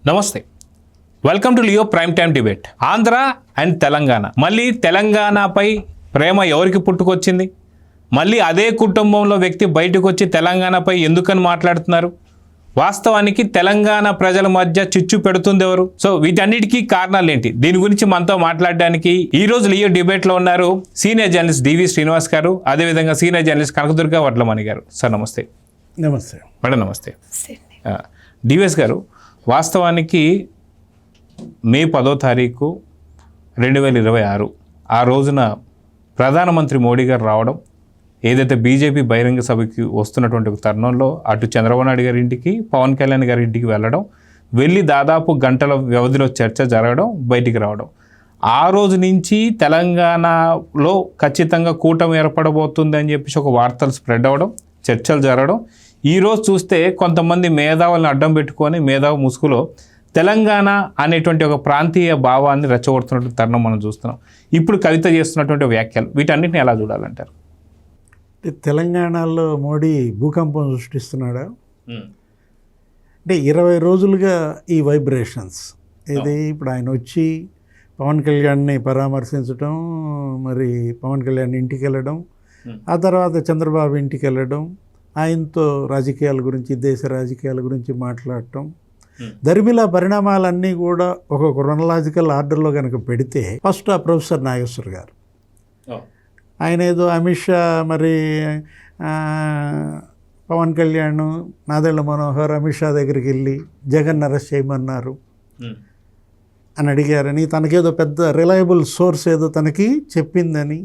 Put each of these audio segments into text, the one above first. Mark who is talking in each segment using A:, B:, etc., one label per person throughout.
A: నమస్తే, welcome to Leo prime time debate. Andhra and Telangana, మళ్ళీ తెలంగాణపై ప్రేమ ఎవరికి పుట్టుకొచ్చింది? మళ్ళీ అదే కుటుంబంలో వ్యక్తి బయటకు వచ్చి తెలంగాణపై ఎందుకని మాట్లాడుతున్నారు? వాస్తవానికి తెలంగాణ ప్రజల మధ్య చిచ్చు పెడుతుంది ఎవరు? సో వీటన్నిటికీ కారణాలు ఏంటి? దీని గురించి మనతో మాట్లాడడానికి ఈ రోజు లియో డిబేట్లో ఉన్నారు సీనియర్ జర్నలిస్ట్ డివి శ్రీనివాస్ గారు, అదేవిధంగా సీనియర్ జర్నలిస్ట్ కనకదుర్గ వడ్లమణి గారు. సార్ నమస్తే.
B: నమస్తే
A: మేడం నమస్తే. డివిఎస్ గారు, వాస్తవానికి మే 10వ తారీఖు 2026 ఆ రోజున ప్రధానమంత్రి మోడీ గారు రావడం, ఏదైతే బీజేపీ బహిరంగ సభకి వస్తున్నటువంటి ఒక తరుణంలో అటు చంద్రబాబు నాయుడు గారి ఇంటికి, పవన్ కళ్యాణ్ గారి ఇంటికి వెళ్ళడం, వెళ్ళి దాదాపు గంటల వ్యవధిలో చర్చ జరగడం, బయటికి రావడం, ఆ రోజు నుంచి తెలంగాణలో ఖచ్చితంగా కూటమి ఏర్పడబోతుంది అని చెప్పేసి ఒక వార్తలు స్ప్రెడ్ అవ్వడం, చర్చలు జరగడం. ఈరోజు చూస్తే కొంతమంది మేధావులను అడ్డం పెట్టుకొని మేధావు ముసుగులో తెలంగాణ అనేటువంటి ఒక ప్రాంతీయ భావాన్ని రెచ్చగొడుతున్నటువంటి తరుణం మనం చూస్తున్నాం. ఇప్పుడు కవిత చేస్తున్నటువంటి వ్యాఖ్యలు, వీటన్నిటిని ఎలా చూడాలంటారు?
B: తెలంగాణలో మోడీ భూకంపం సృష్టిస్తున్నాడా? అంటే 20 రోజులుగా ఈ వైబ్రేషన్స్ ఇది. ఇప్పుడు ఆయన వచ్చి పవన్ కళ్యాణ్ని పరామర్శించడం, మరి పవన్ కళ్యాణ్ ఇంటికి వెళ్ళడం, ఆ తర్వాత చంద్రబాబు ఇంటికి వెళ్ళడం, ఆయనతో రాజకీయాల గురించి, దేశ రాజకీయాల గురించి మాట్లాడటం, దరిమిలా పరిణామాలన్నీ కూడా ఒక క్రొనలాజికల్ ఆర్డర్లో కనుక పెడితే, ఫస్ట్ ఆ ప్రొఫెసర్ నాగేశ్వర్ గారు, ఆయన ఏదో అమిత్ షా, మరి పవన్ కళ్యాణ్, నాదెళ్ల మనోహర్ అమిత్ షా దగ్గరికి వెళ్ళి జగన్ అరెస్ట్ చేయమన్నారు అని అడిగారని, తనకేదో పెద్ద రిలయబుల్ సోర్స్ ఏదో తనకి చెప్పిందని.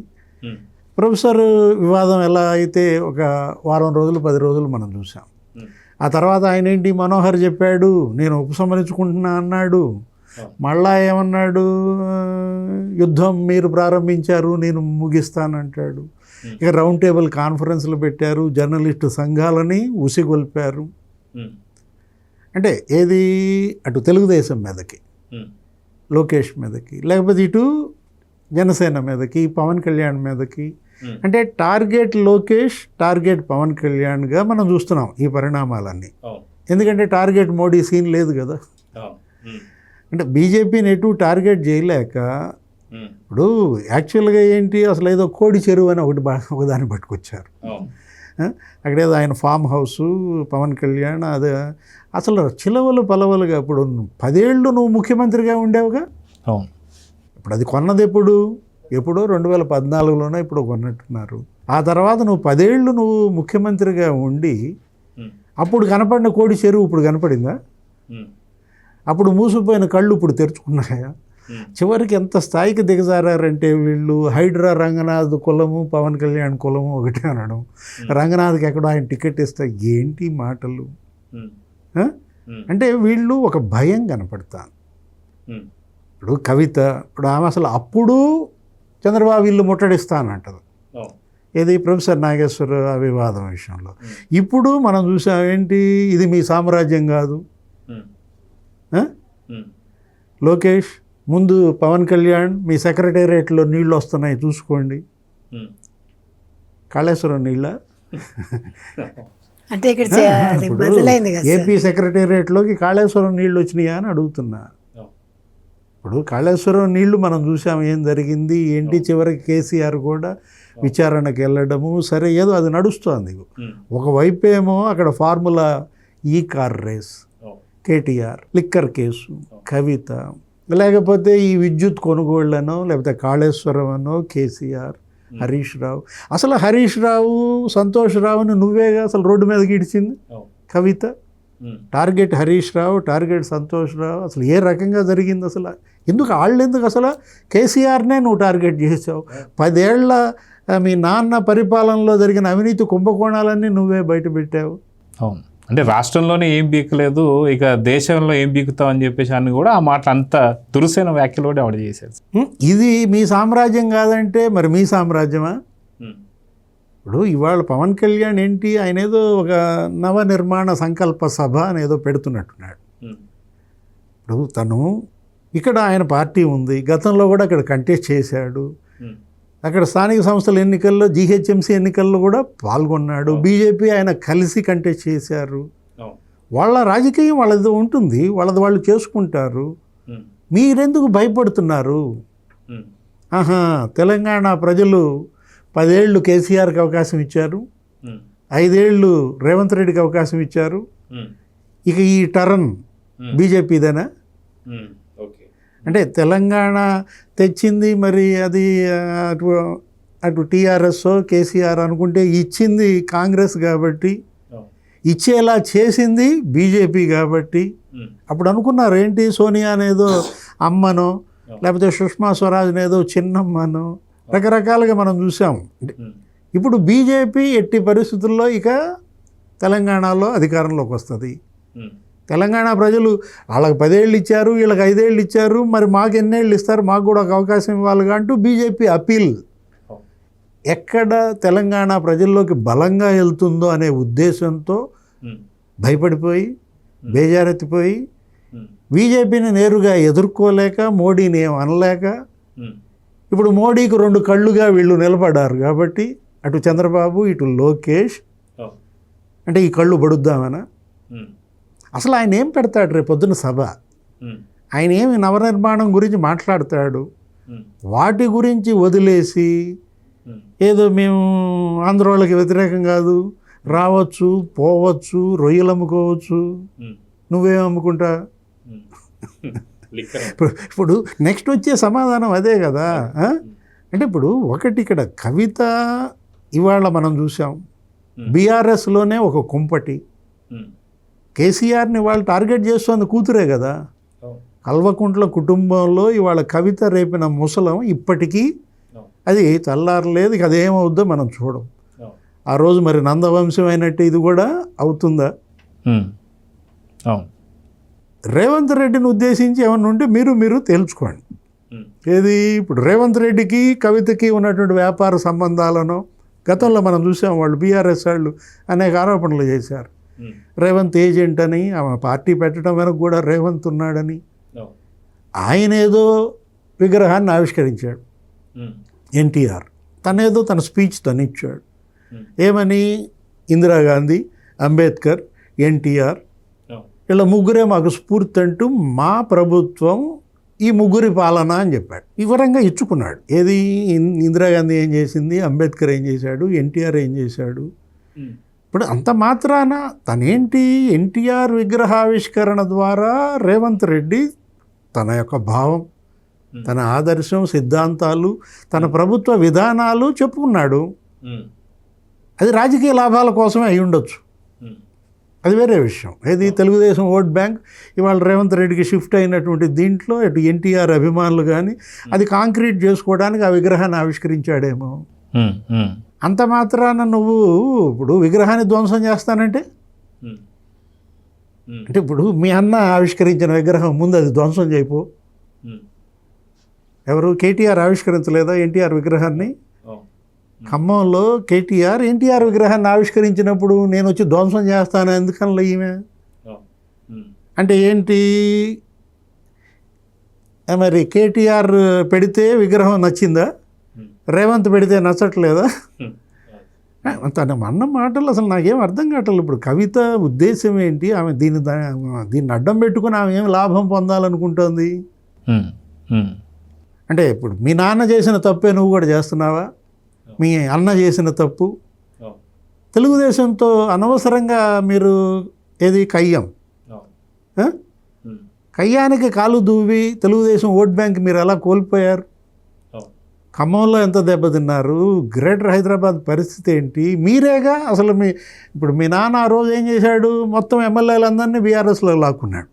B: ప్రొఫెసర్ వివాదం ఎలా అయితే ఒక వారం రోజులు 10 రోజులు మనం చూసాం. ఆ తర్వాత ఆయన ఏంటి, మనోహర్ చెప్పాడు నేను ఉపసంహరించుకుంటున్నా అన్నాడు. మళ్ళా ఏమన్నాడు, యుద్ధం మీరు ప్రారంభించారు నేను ముగిస్తానంటాడు. ఇక రౌండ్ టేబుల్ కాన్ఫరెన్స్లు పెట్టారు, జర్నలిస్టు సంఘాలని ఉసిగొల్పారు. అంటే ఏది, అటు తెలుగుదేశం మీదకి, లోకేష్ మీదకి, లేకపోతే ఇటు జనసేన మీదకి, పవన్ కళ్యాణ్ మీదకి. అంటే టార్గెట్ లోకేష్, టార్గెట్ పవన్ కళ్యాణ్గా మనం చూస్తున్నాం ఈ పరిణామాలన్నీ. ఎందుకంటే టార్గెట్ మోడీ సీన్ లేదు కదా. అంటే బీజేపీని ఎటు టార్గెట్ చేయలేక, ఇప్పుడు యాక్చువల్గా ఏంటి, అసలు ఏదో కోడి చెరువు అని ఒకదాన్ని పట్టుకొచ్చారు. అక్కడేదో ఆయన ఫామ్ హౌసు, పవన్ కళ్యాణ్, అదే అసలు చిలవలు పలవలుగా. ఇప్పుడు 10 ఏళ్ళు నువ్వు ముఖ్యమంత్రిగా ఉండేవుగా. ఇప్పుడు అది కొన్నది ఎప్పుడో 2014లోనే ఇప్పుడు కొన్నట్టున్నారు. ఆ తర్వాత నువ్వు 10 ఏళ్ళు నువ్వు ముఖ్యమంత్రిగా ఉండి అప్పుడు కనపడిన కోడి చెరువు ఇప్పుడు కనపడిందా? అప్పుడు మూసిపోయిన కళ్ళు ఇప్పుడు తెరుచుకున్నాయా? చివరికి ఎంత స్థాయికి దిగజారంటే వీళ్ళు, హైడ్రా రంగనాథ్ కులము పవన్ కళ్యాణ్ కులము ఒకటే అనడం, రంగనాథ్కి ఎక్కడో ఆయన టికెట్ ఇస్తే ఏంటి మాటలు. అంటే వీళ్ళు ఒక భయం కనపడతాను. ఇప్పుడు కవిత, ఇప్పుడు ఆమె అసలు అప్పుడు చంద్రబాబు ఇల్లు ముట్టడిస్తానంటది, ఏది ప్రొఫెసర్ నాగేశ్వర వివాదం విషయంలో. ఇప్పుడు మనం చూసాం ఏంటి, ఇది మీ సామ్రాజ్యం కాదు. లోకేష్ ముందు పవన్ కళ్యాణ్, మీ సెక్రటేరియట్లో నీళ్ళు వస్తున్నాయి చూసుకోండి. కాళేశ్వరం నీళ్ళ
C: అంటే
B: ఏపీ సెక్రటేరియట్లోకి కాళేశ్వరం నీళ్ళు వచ్చినాయా అని అడుగుతున్నా. ఇప్పుడు కాళేశ్వరం నీళ్లు మనం చూసాం ఏం జరిగింది ఏంటి. చివరికి కేసీఆర్ కూడా విచారణకు వెళ్ళడము, సరే ఏదో అది నడుస్తోంది. ఒకవైపు ఏమో అక్కడ ఫార్ములా ఈ car race, KTR, liquor case, Kavitha, లేకపోతే ఈ విద్యుత్ కొనుగోళ్లను, లేకపోతే కాళేశ్వరం అనో, కేసీఆర్, హరీష్ రావు. అసలు హరీష్ రావు, సంతోష్ రావుని నువ్వేగా అసలు రోడ్డు మీద గీడ్చింది కవిత. టార్గెట్ హరీష్ రావు, టార్గెట్ సంతోష్ రావు. అసలు ఏ రకంగా జరిగింది అసలు? ఎందుకు అసలు కేసీఆర్నే నువ్వు టార్గెట్ చేసావు? 10 ఏళ్ల మీ నాన్న పరిపాలనలో జరిగిన అవినీతి కుంభకోణాలన్నీ నువ్వే బయట పెట్టావు.
A: అవును, అంటే రాష్ట్రంలోనే ఏం బీకలేదు, ఇక దేశంలో ఏం బీకుతావు అని చెప్పేసి అని కూడా ఆ మాట అంత దురుసైన వ్యాఖ్యలు కూడా ఆవిడ చేశారు.
B: ఇది మీ సామ్రాజ్యం కాదంటే మరి మీ సామ్రాజ్యమా? ఇప్పుడు ఇవాళ పవన్ కళ్యాణ్ ఏంటి, ఆయన ఏదో ఒక నవనిర్మాణ సంకల్ప సభ అనేదో పెడుతున్నట్టున్నాడు. ఇప్పుడు తను ఇక్కడ ఆయన పార్టీ ఉంది, గతంలో కూడా అక్కడ కంటెస్ట్ చేశాడు, అక్కడ స్థానిక సంస్థల ఎన్నికల్లో, జీహెచ్ఎంసీ ఎన్నికల్లో కూడా పాల్గొన్నాడు. బీజేపీ ఆయన కలిసి కంటెస్ట్ చేశారు. వాళ్ళ రాజకీయం వాళ్ళది ఉంటుంది, వాళ్ళది వాళ్ళు చేసుకుంటారు. మీరెందుకు భయపడుతున్నారు? ఆహా, తెలంగాణ ప్రజలు 10 ఏళ్ళు కేసీఆర్కి అవకాశం ఇచ్చారు, 5 ఏళ్ళు రేవంత్ రెడ్డికి అవకాశం ఇచ్చారు, ఇక ఈ టర్న్ బీజేపీదేనా? అంటే తెలంగాణ తెచ్చింది మరి అది అటు టీఆర్ఎస్ కేసీఆర్ అనుకుంటే, ఇచ్చింది కాంగ్రెస్ కాబట్టి, ఇచ్చేలా చేసింది బీజేపీ కాబట్టి. అప్పుడు అనుకున్నారు ఏంటి, సోనియా అనేదో అమ్మనో లేకపోతే సుష్మా స్వరాజ్ అనేదో చిన్నమ్మనో రకరకాలుగా మనం చూసాం. ఇప్పుడు బీజేపీ ఎట్టి పరిస్థితుల్లో ఇక తెలంగాణలో అధికారంలోకి వస్తుంది. తెలంగాణ ప్రజలు వాళ్ళకి 10 ఏళ్ళు ఇచ్చారు, వీళ్ళకి 5 ఏళ్ళు ఇచ్చారు, మరి మాకు ఎన్నేళ్ళు ఇస్తారు, మాకు కూడా ఒక అవకాశం ఇవ్వాలిగా అంటూ బీజేపీ అపీల్ ఎక్కడ తెలంగాణ ప్రజల్లోకి బలంగా వెళ్తుందో అనే ఉద్దేశంతో భయపడిపోయి బేజారెత్తిపోయి బీజేపీని నేరుగా ఎదుర్కోలేక, మోడీని ఏం అనలేక, ఇప్పుడు మోడీకి 2 కళ్ళుగా వీళ్ళు నిలబడ్డారు కాబట్టి, అటు చంద్రబాబు ఇటు లోకేష్, అంటే ఈ కళ్ళు పడుద్దామనా? అసలు ఆయన ఏం పెడతాడు రేపు పొద్దున సభ? ఆయన ఏమి నవనిర్మాణం గురించి మాట్లాడతాడు? వాటి గురించి వదిలేసి ఏదో మేము ఆంధ్ర వాళ్ళకి వ్యతిరేకం కాదు, రావచ్చు పోవచ్చు, రొయ్యలు అమ్ముకోవచ్చు, నువ్వేం అమ్ముకుంటా? ఇప్పుడు నెక్స్ట్ వచ్చే సమాధానం అదే కదా. అంటే ఇప్పుడు ఒకటి ఇక్కడ కవిత ఇవాళ మనం చూసాం, బీఆర్ఎస్లోనే ఒక కుంపటి, కేసీఆర్ని వాళ్ళు టార్గెట్ చేస్తుంది కూతురే కదా. కల్వకుంట్ల కుటుంబంలో ఇవాళ కవిత రేపిన ముసలం ఇప్పటికీ అది చల్లారలేదు. ఇక అదేమవుద్దో మనం చూడం. ఆ రోజు మరి నందవంశం అయినట్టు ఇది కూడా అవుతుందా? రేవంత్ రెడ్డిని ఉద్దేశించి ఏమన్నా ఉంటే మీరు తేల్చుకోండి. ఏది ఇప్పుడు రేవంత్ రెడ్డికి కవితకి ఉన్నటువంటి వ్యాపార సంబంధాలను గతంలో మనం చూసాం. వాళ్ళు బీఆర్ఎస్ వాళ్ళు అనేక ఆరోపణలు చేశారు. రేవంత్ ఏజెంట్ అని, ఆమె పార్టీ పెట్టడం వెనక కూడా రేవంత్ ఉన్నాడని. ఆయన ఏదో విగ్రహాన్ని ఆవిష్కరించాడు ఎన్టీఆర్, తనేదో తన స్పీచ్ తనిచ్చాడు. ఏమని? ఇందిరాగాంధీ, అంబేద్కర్, ఎన్టీఆర్ ఇలా ముగ్గురే మాకు స్ఫూర్తి అంటూ మా ప్రభుత్వం ఈ ముగ్గురి పాలన అని చెప్పాడు. వివరంగా ఇచ్చుకున్నాడు. ఏది ఇందిరాగాంధీ ఏం చేసింది, అంబేద్కర్ ఏం చేశాడు, ఎన్టీఆర్ ఏం చేశాడు. ఇప్పుడు అంత మాత్రాన తనేంటి ఎన్టీఆర్ విగ్రహావిష్కరణ ద్వారా రేవంత్ రెడ్డి తన యొక్క భావం, తన ఆదర్శం, సిద్ధాంతాలు, తన ప్రభుత్వ విధానాలు చెప్పుకున్నాడు. అది రాజకీయ లాభాల కోసమే అయి ఉండొచ్చు, అది వేరే విషయం. ఏది తెలుగుదేశం ఓట్ బ్యాంక్ ఇవాళ రేవంత్ రెడ్డికి షిఫ్ట్ అయినటువంటి దీంట్లో ఇటు ఎన్టీఆర్ అభిమానులు కానీ అది కాంక్రీట్ చేసుకోవడానికి ఆ విగ్రహాన్ని ఆవిష్కరించాడేమో. అంత మాత్రాన నువ్వు ఇప్పుడు విగ్రహాన్ని ధ్వంసం చేస్తానంటే, అంటే ఇప్పుడు మీ అన్న ఆవిష్కరించిన విగ్రహం ముందు అది ధ్వంసం చేయపో. ఎవరు? కేటీఆర్ ఆవిష్కరించలేదా ఎన్టీఆర్ విగ్రహాన్ని? ఖమ్మంలో కేటీఆర్ ఎన్టీఆర్ విగ్రహాన్ని ఆవిష్కరించినప్పుడు నేను వచ్చి ధ్వంసం చేస్తాను ఎందుకనలా ఈమె? అంటే ఏంటి మరి కేటీఆర్ పెడితే విగ్రహం నచ్చిందా, రేవంత్ పెడితే నచ్చట్లేదా? తన అన్న మాటలు అసలు నాకేం అర్థం కావట్లేదు. ఇప్పుడు కవిత ఉద్దేశం ఏంటి? ఆమె దీన్ని అడ్డం పెట్టుకుని ఆమె ఏం లాభం పొందాలనుకుంటుంది? అంటే ఇప్పుడు మీ నాన్న చేసిన తప్పే నువ్వు కూడా చేస్తున్నావా? మీ అన్న చేసిన తప్పు. తెలుగుదేశంతో అనవసరంగా మీరు ఏది కయ్యం, కయ్యానికి కాలు దూవి తెలుగుదేశం ఓట్ బ్యాంక్ మీరు ఎలా కోల్పోయారు? ఖమ్మంలో ఎంత దెబ్బతిన్నారు? గ్రేటర్ హైదరాబాద్ పరిస్థితి ఏంటి? మీరేగా అసలు ఇప్పుడు మీ నాన్న ఆ రోజు ఏం చేశాడు? మొత్తం ఎమ్మెల్యేలందరినీ బీఆర్ఎస్లో లాక్కున్నాడు,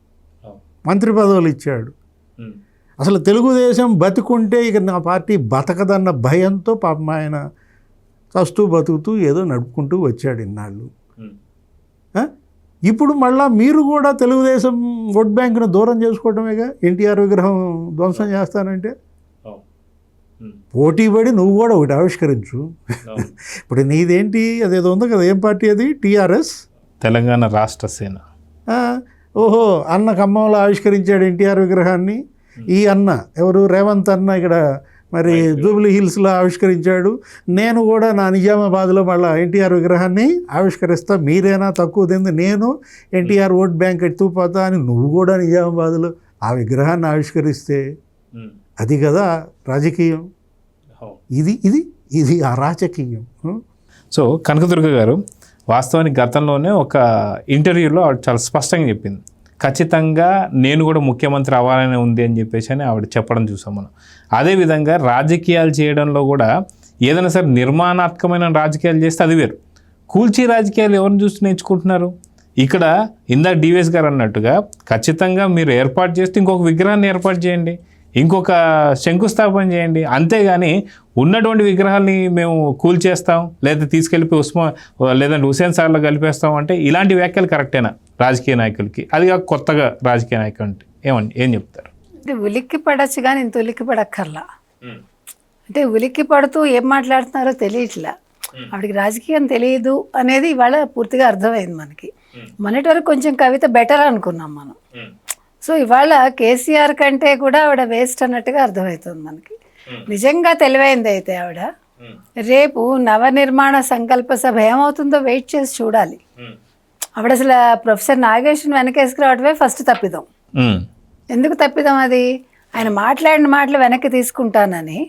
B: మంత్రి పదవులు ఇచ్చాడు. అసలు తెలుగుదేశం బతుకుంటే ఇక నా పార్టీ బతకదన్న భయంతో పాపం ఆయన చస్తూ బతుకుతూ ఏదో నడుపుకుంటూ వచ్చాడు ఇన్నాళ్ళు. ఇప్పుడు మళ్ళా మీరు కూడా తెలుగుదేశం ఓట్ బ్యాంకును దూరం చేసుకోవటమేగా. ఎన్టీఆర్ విగ్రహం ధ్వంసం చేస్తానంటే పోటీపడి నువ్వు కూడా ఒకటి ఆవిష్కరించు. ఇప్పుడు నీదేంటి? అదేదో ఉంది కదా, ఏం పార్టీ అది? టీఆర్ఎస్,
A: తెలంగాణ రాష్ట్ర సేన.
B: ఓహో, అన్న ఖమ్మంలో ఆవిష్కరించాడు ఎన్టీఆర్ విగ్రహాన్ని. ఈ అన్న ఎవరు? రేవంత్ అన్న ఇక్కడ మరి జూబ్లీ హిల్స్లో ఆవిష్కరించాడు. నేను కూడా నా నిజామాబాద్లో మళ్ళీ ఎన్టీఆర్ విగ్రహాన్ని ఆవిష్కరిస్తా, మీరేనా తక్కువ తింది, నేను ఎన్టీఆర్ ఓట్ బ్యాంక్ ఎత్తుకుపోతా అని నువ్వు కూడా నిజామాబాద్లో ఆ విగ్రహాన్ని ఆవిష్కరిస్తే అది కదా రాజకీయం. ఇది ఇది ఇది ఆ రాజకీయం.
A: సో కనకదుర్గ గారు వాస్తవానికి గతంలోనే ఒక ఇంటర్వ్యూలో ఆవిడ చాలా స్పష్టంగా చెప్పింది, ఖచ్చితంగా నేను కూడా ముఖ్యమంత్రి అవ్వాలని ఉంది అని చెప్పేసి అని ఆవిడ చెప్పడం చూసాం మనం. అదేవిధంగా రాజకీయాలు చేయడంలో కూడా ఏదైనా సరే నిర్మాణాత్మకమైన రాజకీయాలు చేస్తే అది వేరు, కూల్చి రాజకీయాలు ఎవరిని చూసి నేర్చుకుంటున్నారు? ఇక్కడ ఇందాక డివిఎస్ గారు అన్నట్టుగా ఖచ్చితంగా మీరు ఏర్పాటు చేస్తే ఇంకొక విగ్రహాన్ని ఏర్పాటు చేయండి, ఇంకొక శంకుస్థాపన చేయండి, అంతేగాని ఉన్నటువంటి విగ్రహాన్ని మేము కూల్చేస్తాం లేదా తీసుకెళ్ళిపోయి లేదంటే హుసేన్ సాగర్లో కలిపేస్తాం అంటే ఇలాంటి వ్యాఖ్యలు కరెక్టేనా రాజకీయ నాయకులకి? అది కాక కొత్తగా రాజకీయ నాయకులు అంటే ఏం చెప్తారు?
C: అంటే ఉలిక్కి పడచ్చు కానీ ఇంత ఉలిక్కి పడక్కర్లా. అంటే ఉలిక్కి పడుతూ ఏం మాట్లాడుతున్నారో తెలియట్లా, ఆవిడకి రాజకీయం తెలియదు అనేది ఇవాళ పూర్తిగా అర్థమైంది మనకి. మొన్నటి వరకు కొంచెం కవిత బెటర్ అనుకున్నాం మనం. సో ఇవాళ కేసీఆర్ కంటే కూడా ఆవిడ వేస్ట్ అన్నట్టుగా అర్థమవుతుంది మనకి. నిజంగా తెలివైంది అయితే ఆవిడ. రేపు నవనిర్మాణ సంకల్ప సభ ఏమవుతుందో వెయిట్ చేసి చూడాలి. ఆవిడ అసలు ప్రొఫెసర్ నాగేశ్వరన్ వెనకేసుకురావడమే ఫస్ట్ తప్పిదం. ఎందుకు తప్పిదం అది? ఆయన మాట్లాడిన మాటలు వెనక్కి తీసుకుంటానని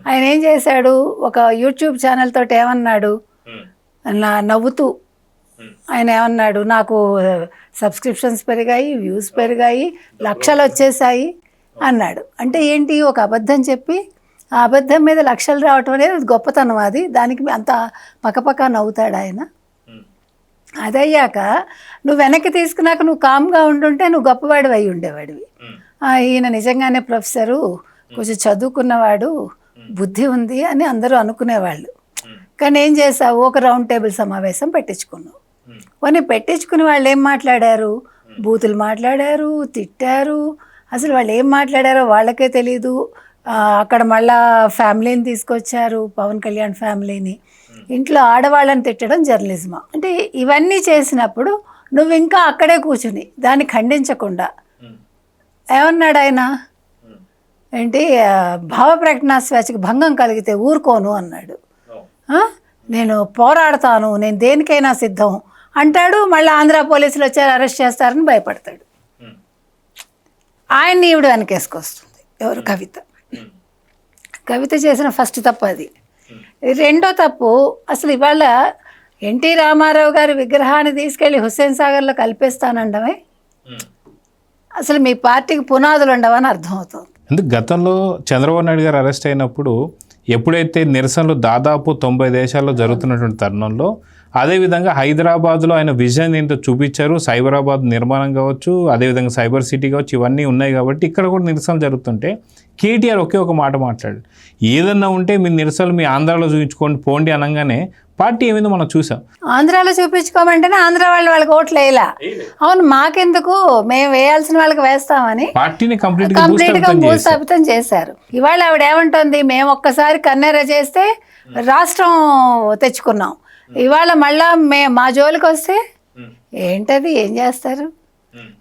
C: ఆయన ఏం చేశాడు, ఒక యూట్యూబ్ ఛానల్ తోటి ఏమన్నాడు, నవ్వుతూ ఆయన ఏమన్నాడు, నాకు సబ్స్క్రిప్షన్స్ పెరిగాయి, వ్యూస్ పెరిగాయి, లక్షలు వచ్చేసాయి అన్నాడు. అంటే ఏంటి, ఒక అబద్ధం చెప్పి ఆ అబద్ధం మీద లక్షలు రావటం అనేది గొప్పతనం. అది దానికి అంత పక్కపక్క నవ్వుతాడు ఆయన. అదయ్యాక నువ్వు వెనక్కి తీసుకున్నాక నువ్వు కామ్గా ఉండుంటే నువ్వు గొప్పవాడివి అయి ఉండేవాడివి. ఈయన నిజంగానే ప్రొఫెసరు, కొంచెం చదువుకున్నవాడు, బుద్ధి ఉంది అని అందరూ అనుకునేవాళ్ళు. కానీ ఏం చేసావు, ఒక రౌండ్ టేబుల్ సమావేశం పెట్టించుకున్నావు. కొన్ని పెట్టించుకుని వాళ్ళు ఏం మాట్లాడారు, బూతులు మాట్లాడారు, తిట్టారు. అసలు వాళ్ళు ఏం మాట్లాడారో వాళ్ళకే తెలీదు. అక్కడ మళ్ళా ఫ్యామిలీని తీసుకొచ్చారు, పవన్ కళ్యాణ్ ఫ్యామిలీని. ఇంట్లో ఆడవాళ్ళని తిట్టడం జర్నలిజమా? అంటే ఇవన్నీ చేసినప్పుడు నువ్వు ఇంకా అక్కడే కూర్చుని దాన్ని ఖండించకుండా ఏమన్నాడు ఆయన, ఏంటి భావ ప్రకటన స్వేచ్ఛకి భంగం కలిగితే ఊరుకోను అన్నాడు. నేను పోరాడతాను, నేను దేనికైనా సిద్ధం అంటాడు. మళ్ళీ ఆంధ్ర పోలీసులు వచ్చారు అరెస్ట్ చేస్తారని భయపడతాడు. ఆయన్ని ఈవిడ వెనకేసుకొస్తుంది. ఎవరు? కవిత. కవిత చేసిన ఫస్ట్ తప్పు అది. రెండో తప్పు, అసలు ఇవాళ ఎన్టీ రామారావు గారి విగ్రహాన్ని తీసుకెళ్ళి హుస్సేన్ సాగర్లో కలిపేస్తానండమే అసలు మీ పార్టీకి పునాదులు ఉండవని అర్థమవుతుంది.
A: ఎందుకు గతంలో చంద్రబాబు నాయుడు గారు అరెస్ట్ అయినప్పుడు ఎప్పుడైతే నిరసనలు దాదాపు 90 దేశాల్లో జరుగుతున్నటువంటి తరుణంలో, అదేవిధంగా హైదరాబాద్లో ఆయన విజన్ ఏంటో చూపించారు. సైబరాబాద్ నిర్మాణం కావచ్చు, అదేవిధంగా సైబర్ సిటీ కావచ్చు, ఇవన్నీ ఉన్నాయి కాబట్టి ఇక్కడ కూడా నిరసనలు జరుగుతుంటే కేటీఆర్ ఒకే ఒక మాట మాట్లాడు, ఏదన్నా ఉంటే మీ నిరసనలు మీ ఆంధ్రాలో చూపించుకోండి పోండి అనగానే పార్టీ ఏమైందో మనం చూసాం.
C: ఆంధ్రాలో చూపించుకోమంటేనే ఆంధ్ర వాళ్ళకి ఓట్లు వేయలా. అవును, మాకెందుకు, మేము వేయాల్సిన వాళ్ళకి వేస్తామని
A: పార్టీని కంప్లీట్
C: గా భూస్థాపితం చేశారు. ఇవాళ ఆవిడ ఏమంటుంది, మేము ఒక్కసారి కన్నెర చేస్తే రాష్ట్రం తెచ్చుకున్నాం, ఇవాళ మళ్ళా మా జోలికి వస్తే ఏంటది, ఏం చేస్తారు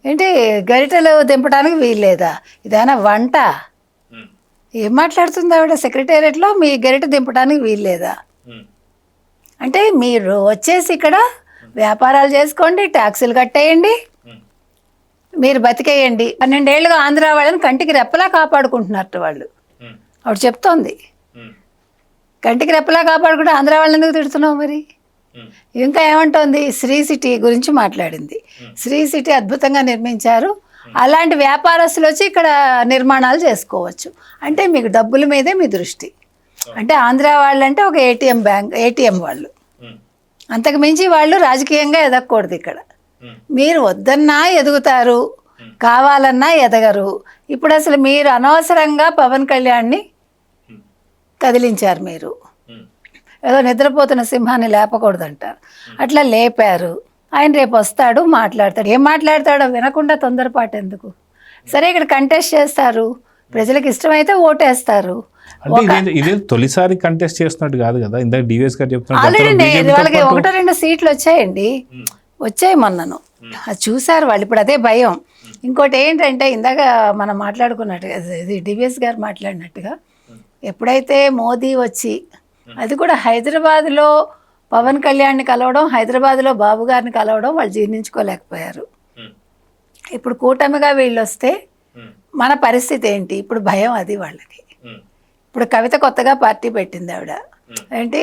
C: ఏంటి, గరిటెలు దింపడానికి వీల్లేదా, ఇదేనా వంట, ఏం మాట్లాడుతుంది ఆవిడ? సెక్రటేరియట్లో మీ గరిటె దింపడానికి వీల్లేదా? అంటే మీరు వచ్చేసి ఇక్కడ వ్యాపారాలు చేసుకోండి, ట్యాక్సులు కట్టేయండి, మీరు బతికేయండి. 12 ఏళ్ళుగా ఆంధ్ర వాళ్ళని కంటికి రెప్పలా కాపాడుకుంటున్నట్టు వాళ్ళు. ఆవిడ చెప్తోంది, కంటికి రెప్పలా కాపాడుకుంటే ఆంధ్ర వాళ్ళని ఎందుకు తిడుతున్నావు మరి? ఇంకా ఏమంటోంది, శ్రీ సిటీ గురించి మాట్లాడింది. శ్రీ సిటీ అద్భుతంగా నిర్మించారు, అలాంటి వ్యాపారస్తులు వచ్చి ఇక్కడ నిర్మాణాలు చేసుకోవచ్చు. అంటే మీకు డబ్బుల మీదే మీ దృష్టి. అంటే ఆంధ్ర వాళ్ళు అంటే ఒక ఏటీఎం వాళ్ళు, అంతకు మించి వాళ్ళు రాజకీయంగా ఎదగకూడదు ఇక్కడ. మీరు వద్దన్నా ఎదుగుతారు, కావాలన్నా ఎదగరు. ఇప్పుడు అసలు మీరు అనవసరంగా పవన్ కళ్యాణ్ని కదిలించారు. మీరు ఏదో నిద్రపోతున్న సింహాన్ని లేపకూడదంటారు, అట్లా లేపారు. ఆయన రేపు వస్తాడు, మాట్లాడతాడు. ఏం మాట్లాడతాడో వినకుండా తొందరపాటు ఎందుకు? సరే, ఇక్కడ కంటెస్ట్ చేస్తారు, ప్రజలకు ఇష్టమైతే ఓటేస్తారు.
A: ఇదే తొలిసారి కంటెస్ట్ చేస్తున్నట్టు కాదు కదా, ఇందాక డివిఎస్ గారు చెప్తున్నారు.
C: ఆల్రెడీ వాళ్ళకి 1-2 సీట్లు వచ్చాయండి, వచ్చాయి మొన్నను, అది చూసారు వాళ్ళు. ఇప్పుడు అదే భయం, ఇంకోటి ఏంటంటే ఇందాక మనం మాట్లాడుకున్నట్టుగా ఇది డివిఎస్ గారు మాట్లాడినట్టుగా ఎప్పుడైతే మోదీ వచ్చి అది కూడా హైదరాబాద్లో పవన్ కళ్యాణ్ని కలవడం, హైదరాబాద్లో బాబు గారిని కలవడం వాళ్ళు జీర్ణించుకోలేకపోయారు. ఇప్పుడు కూటమిగా వీళ్ళు వస్తే మన పరిస్థితి ఏంటి? ఇప్పుడు భయం అది వాళ్ళకి. ఇప్పుడు కవిత కొత్తగా పార్టీ పెట్టింది ఆవిడ. అంటే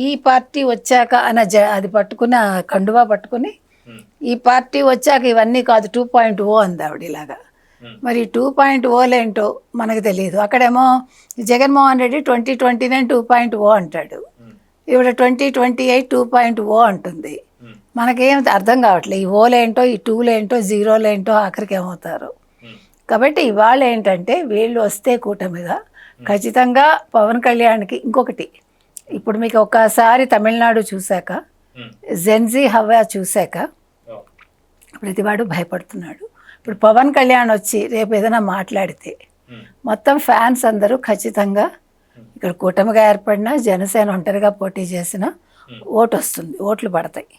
C: ఈ పార్టీ వచ్చాక అది పట్టుకుని కండువా పట్టుకుని ఈ పార్టీ వచ్చాక ఇవన్నీ కాదు 2.0 అంది ఆవిడ ఇలాగా. మరి 2.0 ఏంటో మనకు తెలియదు. అక్కడేమో జగన్మోహన్ రెడ్డి 2029 2.0 అంటాడు, ఈవిడ 2028 2.0 అంటుంది. మనకేం అర్థం కావట్లేదు. ఈ ఓలేంటో, ఈ టూలేంటో, జీరోలేంటో ఆఖరికి ఏమవుతారు. కాబట్టి ఇవాళ ఏంటంటే వీళ్ళు వస్తే కూటమిగా ఖచ్చితంగా పవన్ కళ్యాణ్కి ఇంకొకటి, ఇప్పుడు మీకు ఒక్కసారి తమిళనాడు చూశాక, జెన్జీ హవా చూశాక ప్రతివాడు భయపడుతున్నాడు. ఇప్పుడు పవన్ కళ్యాణ్ వచ్చి రేపు ఏదైనా మాట్లాడితే మొత్తం ఫ్యాన్స్ అందరూ ఖచ్చితంగా ఇక్కడ కూటమిగా ఏర్పడినా, జనసేన ఒంటరిగా పోటీ చేసిన ఓటు వస్తుంది, ఓట్లు పడతాయి.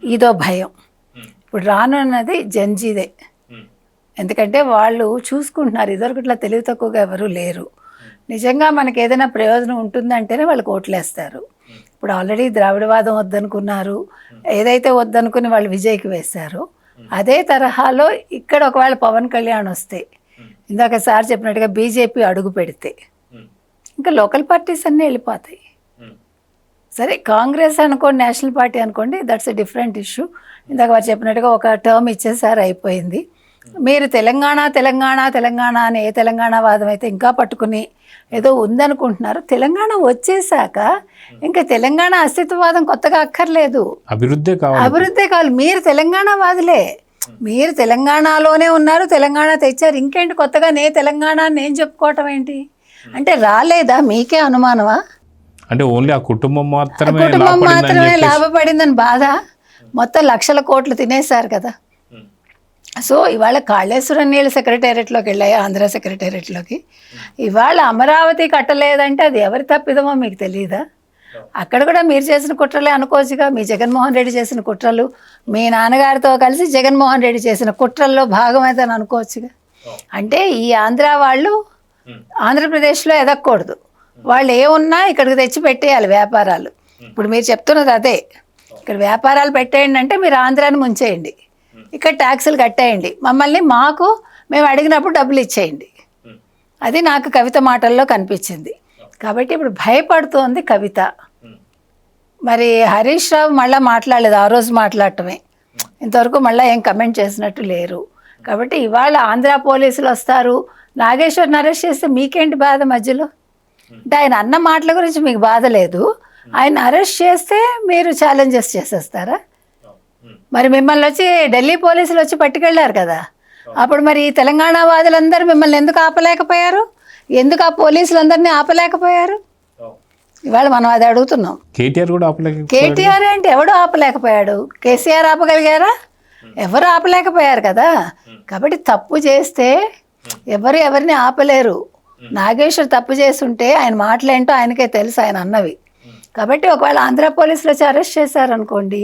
C: ఇదో భయం. ఇప్పుడు రానున్నది జెన్జీదే. ఎందుకంటే వాళ్ళు చూసుకుంటున్నారు, ఇదివరకట్లా తెలివి తక్కువగా ఎవరు లేరు. నిజంగా మనకి ఏదైనా ప్రయోజనం ఉంటుందంటేనే వాళ్ళకి ఓట్లేస్తారు. ఇప్పుడు ఆల్రెడీ ద్రావిడవాదం వద్దనుకున్నారు, ఏదైతే వద్దనుకుని వాళ్ళు విజయ్కి వేశారో అదే తరహాలో ఇక్కడ ఒకవేళ పవన్ కళ్యాణ్ వస్తే, ఇందాక సార్ చెప్పినట్టుగా బీజేపీ అడుగు పెడితే ఇంకా లోకల్ పార్టీస్ అన్నీ వెళ్ళిపోతాయి. సరే కాంగ్రెస్ అనుకోండి, నేషనల్ పార్టీ అనుకోండి, దట్స్ ఎ డిఫరెంట్ ఇష్యూ. ఇందాక వారు చెప్పినట్టుగా ఒక టర్మ్ ఇచ్చేసారి అయిపోయింది. మీరు తెలంగాణ తెలంగాణ తెలంగాణ అని ఏ తెలంగాణ వాదం అయితే ఇంకా పట్టుకుని ఏదో ఉందనుకుంటున్నారు. తెలంగాణ వచ్చేసాక ఇంకా తెలంగాణ అస్తిత్వవాదం కొత్తగా అక్కర్లేదు, అభివృద్ధే కావాలి. మీరు తెలంగాణ వాదులే, మీరు తెలంగాణలోనే ఉన్నారు, తెలంగాణ తెచ్చారు, ఇంకేంటి కొత్తగా తెలంగాణ నేను చెప్పుకోవటం ఏంటి? అంటే రాలేదా? మీకే అనుమానమా?
A: అంటే ఓన్లీ ఆ కుటుంబం మాత్రమే
C: లాభపడిందని బాధ. మొత్తం లక్షల కోట్లు తినేశారు కదా. సో ఇవాళ కాళేశ్వరం నీళ్ళు సెక్రటేరియట్లోకి వెళ్ళాయి, ఆంధ్ర సెక్రటేరియట్లోకి. ఇవాళ అమరావతి కట్టలేదంటే అది ఎవరి తప్పిదమో మీకు తెలియదా? అక్కడ కూడా మీరు చేసిన కుట్రలే అనుకోవచ్చుగా. మీ జగన్మోహన్ రెడ్డి చేసిన కుట్రలు, మీ నాన్నగారితో కలిసి జగన్మోహన్ రెడ్డి చేసిన కుట్రల్లో భాగమైతే అనుకోవచ్చుగా. అంటే ఈ ఆంధ్ర వాళ్ళు ఆంధ్రప్రదేశ్లో ఎదగకూడదు, వాళ్ళు ఏమున్నా ఇక్కడికి తెచ్చి పెట్టేయాలి వ్యాపారాలు. ఇప్పుడు మీరు చెప్తున్నది అదే, ఇక్కడ వ్యాపారాలు పెట్టేయండి అంటే మీరు ఆంధ్రాని ముంచేయండి, ఇక్కడ ట్యాక్సులు కట్టేయండి, మమ్మల్ని మేము అడిగినప్పుడు డబ్బులు ఇచ్చేయండి. అది నాకు కవిత మాటల్లో కనిపించింది. కాబట్టి ఇప్పుడు భయపడుతోంది కవిత. మరి హరీష్ రావు మళ్ళీ మాట్లాడలేదు, ఆ రోజు మాట్లాడటమే, ఇంతవరకు మళ్ళీ ఏం కమెంట్ చేసినట్టు లేరు. కాబట్టి ఇవాళ ఆంధ్ర పోలీసులు వస్తారు, నాగేశ్వర్ని అరెస్ట్ చేస్తే మీకేంటి బాధ మధ్యలో? అంటే ఆయన అన్న మాటల గురించి మీకు బాధ లేదు, ఆయన అరెస్ట్ చేస్తే మీరు ఛాలెంజెస్ చేసేస్తారా? మరి మిమ్మల్ని వచ్చి ఢిల్లీ పోలీసులు వచ్చి పట్టుకెళ్ళారు కదా, అప్పుడు మరి తెలంగాణ వాదులందరూ మిమ్మల్ని ఎందుకు ఆపలేకపోయారు? ఎందుకు ఆ పోలీసులందరినీ ఆపలేకపోయారు? ఇవాళ మనం అది అడుగుతున్నాం. కేటీఆర్ అంటే ఎవడు ఆపలేకపోయాడు? కేసీఆర్ ఆపగలిగారా? ఎవరు ఆపలేకపోయారు కదా. కాబట్టి తప్పు చేస్తే ఎవరిని ఆపలేరు. నాగేశ్వర్ తప్పు చేస్తుంటే ఆయన మాటలేంటో ఆయనకే తెలుసు, ఆయన అన్నవి. కాబట్టి ఒకవేళ ఆంధ్ర పోలీసులు వచ్చి అరెస్ట్ చేశారనుకోండి,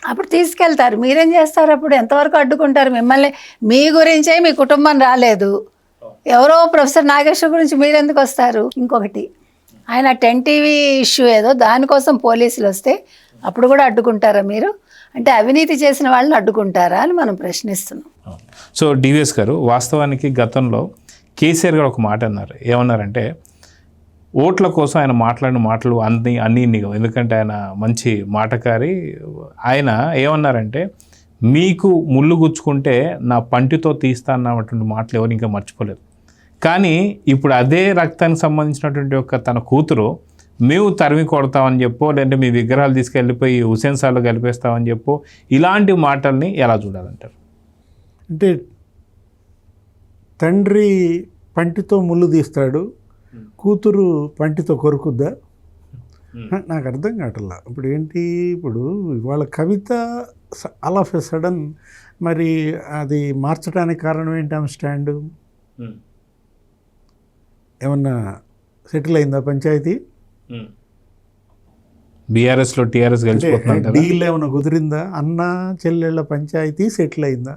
C: అప్పుడు తీసుకెళ్తారు. మీరేం చేస్తారు? అప్పుడు ఎంతవరకు అడ్డుకుంటారు మిమ్మల్ని? మీ గురించే మీ కుటుంబం రాలేదు, ఎవరో ప్రొఫెసర్ నాగేశ్వర్ గురించి మీరెందుకు వస్తారు? ఇంకొకటి ఆయన 10 TV ఇష్యూ ఏదో దానికోసం పోలీసులు వస్తే అప్పుడు కూడా అడ్డుకుంటారా మీరు? అంటే అవినీతి చేసిన వాళ్ళని అడ్డుకుంటారా అని మనం ప్రశ్నిస్తున్నాం.
A: సో డివిఎస్ గారు, వాస్తవానికి గతంలో కేసీఆర్ గారు ఒక మాట అన్నారు. ఏమన్నారంటే ఓట్ల కోసం ఆయన మాట్లాడిన మాటలు అన్నీ ఎందుకంటే ఆయన మంచి మాటకారి. ఆయన ఏమన్నారంటే మీకు ముళ్ళు గుచ్చుకుంటే నా పంటితో తీస్తా అన్నటువంటి మాటలు ఎవరు ఇంకా మర్చిపోలేదు. కానీ ఇప్పుడు అదే రక్తానికి సంబంధించినటువంటి తన కూతురు మేము తరిమి కొడతామని చెప్పో, లేదంటే మీ విగ్రహాలు తీసుకెళ్ళిపోయి హుసేన్ సార్లో కలిపేస్తామని చెప్పో, ఇలాంటి మాటల్ని ఎలా చూడాలంటారు?
B: అంటే తండ్రి పంటితో ముళ్ళు తీస్తాడు, కూతురు పంటితో కొరుకుద్దా? నాకు అర్థం కావట్లా. ఇప్పుడు ఏంటి, ఇప్పుడు ఇవాళ కవిత ఆల్ ఆఫ్ ఎ సడన్ మరి అది మార్చడానికి కారణం ఏంటి? ఆమె స్టాండు ఏమన్నా సెటిల్ అయిందా పంచాయతీ?
A: బీఆర్ఎస్లో టీఆర్ఎస్ గెలిచిపోతున్నారు కదా.
B: డీల్ ఏమైనా కుదిరిందా? అన్న చెల్లెళ్ళ పంచాయతీ సెటిల్ అయిందా?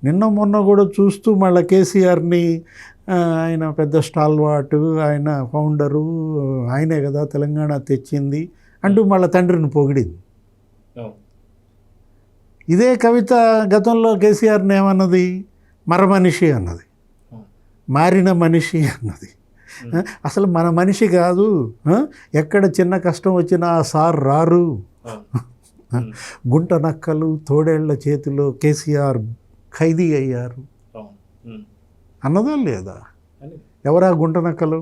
B: నిన్న మొన్న కూడా చూస్తూ మళ్ళీ కేసీఆర్ని ఆయన పెద్ద స్టాల్వాటు, ఆయన ఫౌండరు, ఆయనే కదా తెలంగాణ తెచ్చింది అంటూ మళ్ళీ తండ్రిని పొగిడింది. ఇదే కవిత గతంలో కేసీఆర్ని ఏమన్నది? మరమనిషి అన్నది, మారిన మనిషి అన్నది. అసలు మన మనిషి కాదు, ఎక్కడ చిన్న కష్టం వచ్చినా ఆ సార్ రారు. గుంట నక్కలు తోడేళ్ల చేతిలో కేసీఆర్ ఖైదీ అయ్యారు అన్నదా లేదా? ఎవరా గుంట నక్కలు,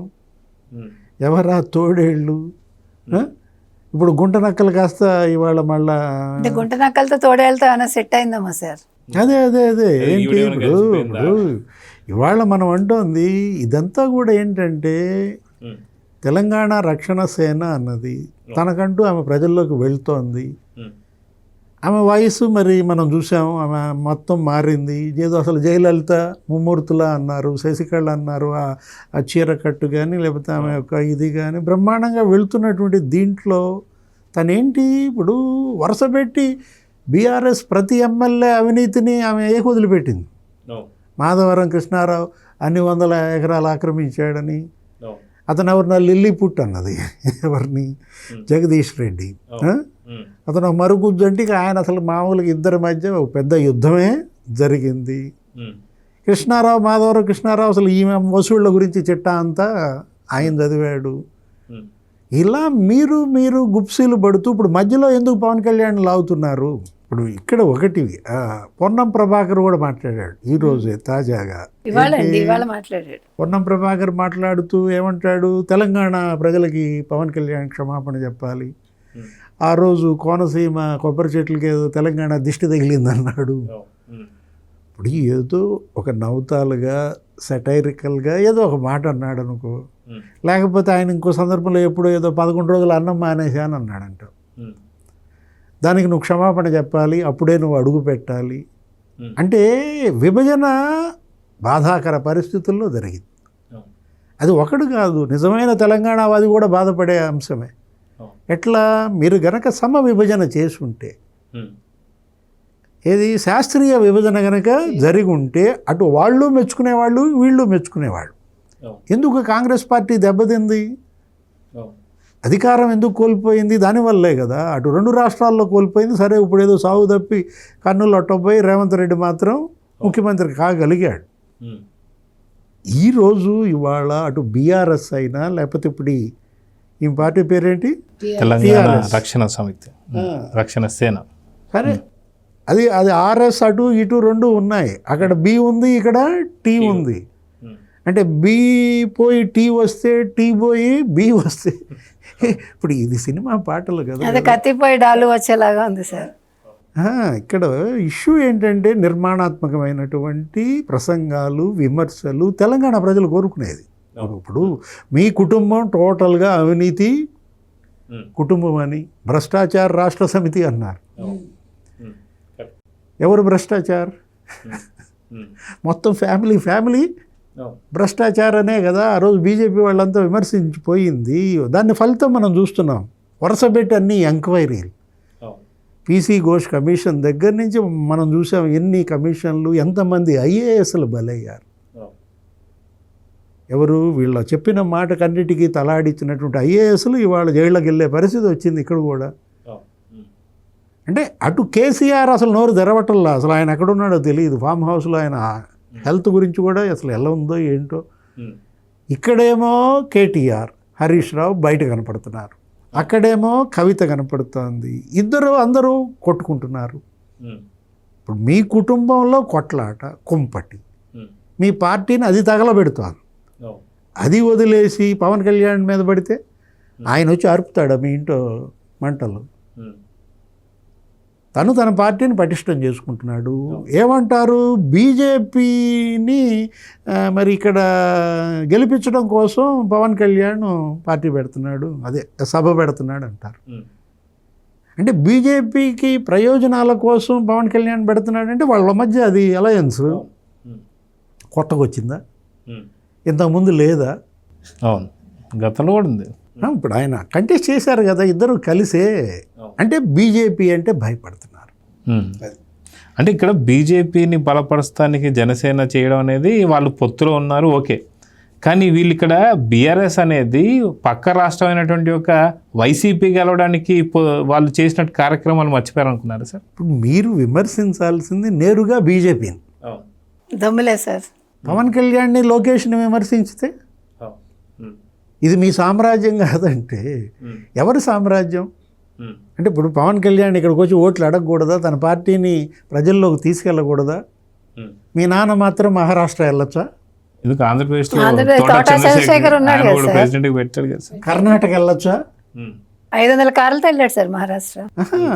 B: ఎవరా తోడేళ్ళు? ఇప్పుడు గుంట నక్కలు కాస్త ఇవాళ మళ్ళా
C: అంటే గుంట నక్కలతో తోడేళ్తా ఏమైనా సెట్ అయిందమ్మా సార్?
B: అదే అదే అదే ఏంటి ఇప్పుడు ఇవాళ మనం అంటోంది ఇదంతా కూడా ఏంటంటే తెలంగాణ రక్షణ సేన అన్నది తనకంటూ ఆమె ప్రజల్లోకి వెళ్తోంది. ఆమె వయసు మరి మనం చూసాము, ఆమె మొత్తం మారింది. ఏదో అసలు జయలలిత ముమ్మూర్తుల అన్నారు, శశికళ అన్నారు, ఆ చీర కట్టు కానీ లేకపోతే ఆమె యొక్క ఇది కానీ బ్రహ్మాండంగా వెళ్తున్నటువంటి దీంట్లో తనేంటి ఇప్పుడు వరుసపెట్టి బీఆర్ఎస్ ప్రతి ఎమ్మెల్యే అవినీతిని ఆమె వదిలిపెట్టింది. మాధవరం కృష్ణారావు అన్ని 100 ఎకరాలు ఆక్రమించాడని, అతను ఎవరిన లిల్లీపుట్ అన్నది ఎవరిని, జగదీష్ రెడ్డి. అతను మరుగుజ్జు అంటే ఆయన అసలు మామూలుగా ఇద్దరి మధ్య ఒక పెద్ద యుద్ధమే జరిగింది. కృష్ణారావు, మాధవరం కృష్ణారావు అసలు ఈమె వసూళ్ల గురించి చిట్టా అంతా ఆయన చదివాడు. ఇలా మీరు గుప్సీలు పడుతూ ఇప్పుడు మధ్యలో ఎందుకు పవన్ కళ్యాణ్ లాగుతున్నారు? ఇప్పుడు ఇక్కడ ఒకటి పొన్నం ప్రభాకర్ కూడా మాట్లాడాడు ఈరోజే తాజాగా. పొన్నం ప్రభాకర్ మాట్లాడుతూ ఏమంటాడు, తెలంగాణ ప్రజలకి పవన్ కళ్యాణ్ క్షమాపణ చెప్పాలి. ఆ రోజు కోనసీమ కొబ్బరి చెట్లకి ఏదో తెలంగాణ దిష్టి తగిలిందన్నాడు. ఇప్పుడు ఏదో ఒక నవ్వుతాలుగా సెటైరికల్గా ఏదో ఒక మాట అన్నాడు అనుకో, లేకపోతే ఆయన ఇంకో సందర్భంలో ఎప్పుడో ఏదో 11 రోజులు అన్నం మానేశాను అన్నాడంట. దానికి నువ్వు క్షమాపణ చెప్పాలి, అప్పుడే నువ్వు అడుగు పెట్టాలి. అంటే విభజన బాధాకర పరిస్థితుల్లో జరిగింది. అది ఒకడు కాదు, నిజమైన తెలంగాణవాది కూడా బాధపడే అంశమే. ఎట్లా మీరు గనక సమ విభజన చేసుంటే, ఏది శాస్త్రీయ విభజన గనక జరిగి ఉంటే అటు వాళ్ళు మెచ్చుకునేవాళ్ళు, వీళ్ళు మెచ్చుకునేవాళ్ళు. ఎందుకు కాంగ్రెస్ పార్టీ దెబ్బతింది? అధికారం ఎందుకు కోల్పోయింది? దానివల్లే కదా. అటు 2 రాష్ట్రాల్లో కోల్పోయింది. సరే ఇప్పుడు ఏదో సాగు తప్పి కన్నులు అట్టపోయి రేవంత్ రెడ్డి మాత్రం ముఖ్యమంత్రి కాగలిగాడు. ఈరోజు ఇవాళ అటు బీఆర్ఎస్ అయినా లేకపోతే ఇప్పుడు ఈ పార్టీ పేరేంటి,
A: తెలంగాణ రక్షణ సమితి, రక్షణ సేన.
B: సరే అది ఆర్ఎస్ అటు ఇటు 2 ఉన్నాయి. అక్కడ బి ఉంది, ఇక్కడ టీ ఉంది. అంటే బి పోయి టీ వస్తే, టీ పోయి బి వస్తే ఇప్పుడు ఇది సినిమా పాటలు కదా,
C: కత్తిపోయి డాలు వచ్చేలాగా ఉంది సార్.
B: ఇక్కడ ఇష్యూ ఏంటంటే నిర్మాణాత్మకమైనటువంటి ప్రసంగాలు, విమర్శలు తెలంగాణ ప్రజలు కోరుకునేది. ఇప్పుడు మీ కుటుంబం టోటల్గా అవినీతి కుటుంబం అని, భ్రష్టాచార రాష్ట్ర సమితి అన్నారు. ఎవరు భ్రష్టాచార్? మొత్తం ఫ్యామిలీ భ్రష్టాచారనే కదా ఆ రోజు బీజేపీ వాళ్ళంతా విమర్శించిపోయింది. దాన్ని ఫలితం మనం చూస్తున్నాం. వరుసపెట్టి అన్ని ఎంక్వైరీలు, పీసీ ఘోష్ కమిషన్ దగ్గర నుంచి మనం చూసాం ఎన్ని కమిషన్లు, ఎంతమంది ఐఏఎస్లు బలయ్యారు. ఎవరు? వీళ్ళ చెప్పిన మాటకన్నిటికీ తలాడిచ్చినటువంటి ఐఏఎస్లు ఇవాళ జైళ్ళకి వెళ్ళే పరిస్థితి వచ్చింది ఇక్కడ కూడా. అంటే అటు కేసీఆర్ అసలు నోరు తెరవటంలా, అసలు ఆయన ఎక్కడున్నాడో తెలియదు. ఫామ్ హౌస్లో ఆయన హెల్త్ గురించి కూడా అసలు ఎలా ఉందో ఏంటో. ఇక్కడేమో కేటీఆర్, హరీష్ రావు బయట కనపడుతున్నారు, అక్కడేమో కవిత కనపడుతోంది. అందరూ కొట్టుకుంటున్నారు. ఇప్పుడు మీ కుటుంబంలో కొట్లాట, కుంపటి, మీ పార్టీని అది తగలబెడుతోంది. అది వదిలేసి పవన్ కళ్యాణ్ మీద పడితే ఆయన వచ్చి అరుపుతాడు మీ ఇంట్లో మంటలు. తన పార్టీని పటిష్టం చేసుకుంటున్నాడు. ఏమంటారు, బీజేపీని మరి ఇక్కడ గెలిపించడం కోసం పవన్ కళ్యాణ్ పార్టీ పెడుతున్నాడు, అదే సభ పెడుతున్నాడు అంటారు. అంటే బీజేపీకి ప్రయోజనాల కోసం పవన్ కళ్యాణ్ పెడుతున్నాడంటే వాళ్ళ మధ్య అది అలయన్స్ కొత్తగా వచ్చిందా? ఇంతకుముందు లేదా?
A: అవును, గతంలో కూడా ఉంది.
B: ఇప్పుడు ఆయన కంటెస్ట్ చేశారు కదా ఇద్దరు కలిసే. అంటే బీజేపీ అంటే భయపడుతున్నారు.
A: అంటే ఇక్కడ బీజేపీని బలపరచడానికి జనసేన చేయడం అనేది వాళ్ళు పొత్తులో ఉన్నారు, ఓకే. కానీ వీళ్ళు ఇక్కడ బీఆర్ఎస్ అనేది పక్క రాష్ట్రమైనటువంటి ఒక వైసీపీ గెలవడానికి వాళ్ళు చేసినట్టు కార్యక్రమాలు మర్చిపోయారు అనుకున్నారు సార్?
B: ఇప్పుడు మీరు విమర్శించాల్సింది నేరుగా బీజేపీని.
C: దమ్ములే సార్.
B: పవన్ కళ్యాణ్ని లోకేష్ని విమర్శించితే ఇది మీ సామ్రాజ్యం కాదంటే ఎవరి సామ్రాజ్యం? అంటే ఇప్పుడు పవన్ కళ్యాణ్ ఇక్కడికి వచ్చి ఓట్లు అడగకూడదా? తన పార్టీని ప్రజల్లోకి తీసుకెళ్ళకూడదా? మీ నాన్న మాత్రం మహారాష్ట్ర వెళ్ళొచ్చా?
A: ఎందుకు ఆంధ్రప్రదేశ్
B: కర్ణాటక వెళ్ళొచ్చా?
C: 500 కార్లతో వెళ్ళాడు సార్ మహారాష్ట్ర.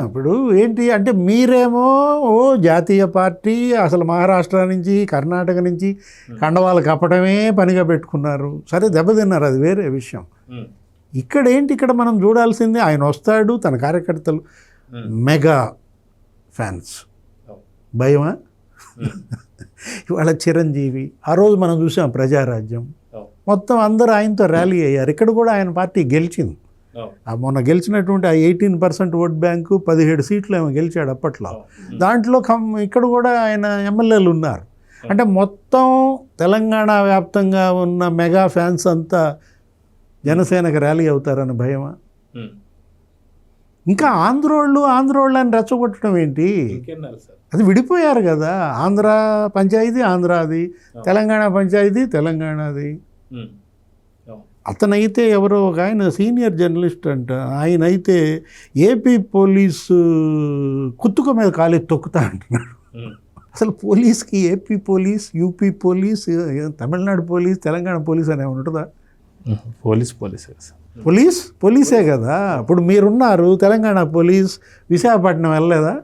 B: ఇప్పుడు ఏంటి అంటే మీరేమో జాతీయ పార్టీ అసలు మహారాష్ట్ర నుంచి కర్ణాటక నుంచి కండవాళ్ళు కప్పడమే పనిగా పెట్టుకున్నారు. సరే దెబ్బతిన్నారు, అది వేరే విషయం. ఇక్కడ ఏంటి, ఇక్కడ మనం చూడాల్సింది ఆయన వస్తాడు, తన కార్యకర్తలు మెగా ఫ్యాన్స్. భయమా? ఇవాళ చిరంజీవి, ఆ రోజు మనం చూసాం ప్రజారాజ్యం, మొత్తం అందరూ ఆయనతో ర్యాలీ అయ్యారు. ఇక్కడ కూడా ఆయన పార్టీ గెలిచింది. మొన్న గెలిచినటువంటి ఆ 18% ఓట్ బ్యాంకు 17 సీట్లు ఏమో గెలిచాడు అప్పట్లో. దాంట్లో ఇక్కడ కూడా ఆయన ఎమ్మెల్యేలు ఉన్నారు. అంటే మొత్తం తెలంగాణ వ్యాప్తంగా ఉన్న మెగా ఫ్యాన్స్ అంతా జనసేనకు ర్యాలీ అవుతారని భయమా? ఇంకా ఆంధ్రోళ్ళు అని రెచ్చగొట్టడం ఏంటి? అది విడిపోయారు కదా. ఆంధ్ర పంచాయతీ ఆంధ్రాది, తెలంగాణ పంచాయతీ తెలంగాణది. అతనైతే ఎవరో ఒక ఆయన సీనియర్ జర్నలిస్ట్ అంట, ఆయన అయితే ఏపీ పోలీసు కుత్తుక మీద కాలేజ్ తొక్కుతా అంటున్నాడు. అసలు పోలీస్కి AP police, UP police, Tamil Nadu police, Telangana police అని ఏమైనా ఉంటుందా? పోలీసే కదా. ఇప్పుడు మీరున్నారు, తెలంగాణ పోలీస్ విశాఖపట్నం వెళ్ళలేదా?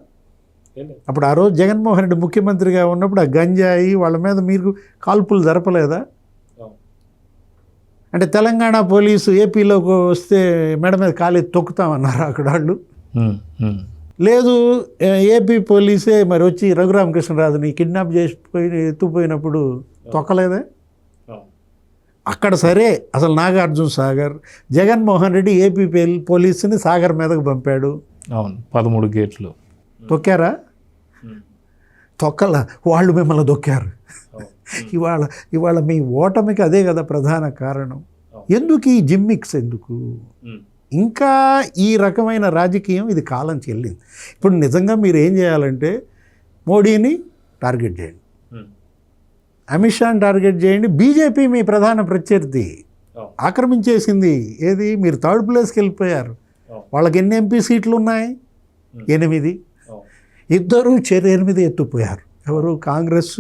B: అప్పుడు ఆ రోజు జగన్మోహన్ రెడ్డి ముఖ్యమంత్రిగా ఉన్నప్పుడు ఆ గంజాయి వాళ్ళ మీద మీరు కాల్పులు జరపలేదా? అంటే తెలంగాణ పోలీసు ఏపీలోకి వస్తే మెడ మీద కాలేజ్ తొక్కుతామన్నారు అక్కడ వాళ్ళు. లేదు ఏపీ పోలీసే మరి వచ్చి రఘురామకృష్ణరాజుని కిడ్నాప్ చేసిపోయి ఎత్తుపోయినప్పుడు తొక్కలేదే? అక్కడ సరే అసలు నాగార్జున సాగర్, జగన్మోహన్ రెడ్డి ఏపీ పోలీసుని సాగర్ మీదకు పంపాడు.
A: అవును, 13 గేట్లు
B: తొక్కారా? తొక్కల, వాళ్ళు మిమ్మల్ని దొక్కారు. ఇవాళ మీ ఓటమికి అదే కదా ప్రధాన కారణం. ఎందుకు ఈ జిమ్మిక్స్ ఎందుకు? ఇంకా ఈ రకమైన రాజకీయం ఇది కాలం చెల్లింది. ఇప్పుడు నిజంగా మీరు ఏం చేయాలంటే మోడీని టార్గెట్ చేయండి, అమిత్ షాని టార్గెట్ చేయండి. బీజేపీ మీ ప్రధాన ప్రత్యర్థి, ఆక్రమించేసింది. ఏది, మీరు 3rd ప్లేస్కి వెళ్ళిపోయారు. వాళ్ళకి ఎన్ని ఎంపీ సీట్లు ఉన్నాయి? 8. ఇద్దరు 8 ఎత్తుపోయారు. ఎవరు? కాంగ్రెస్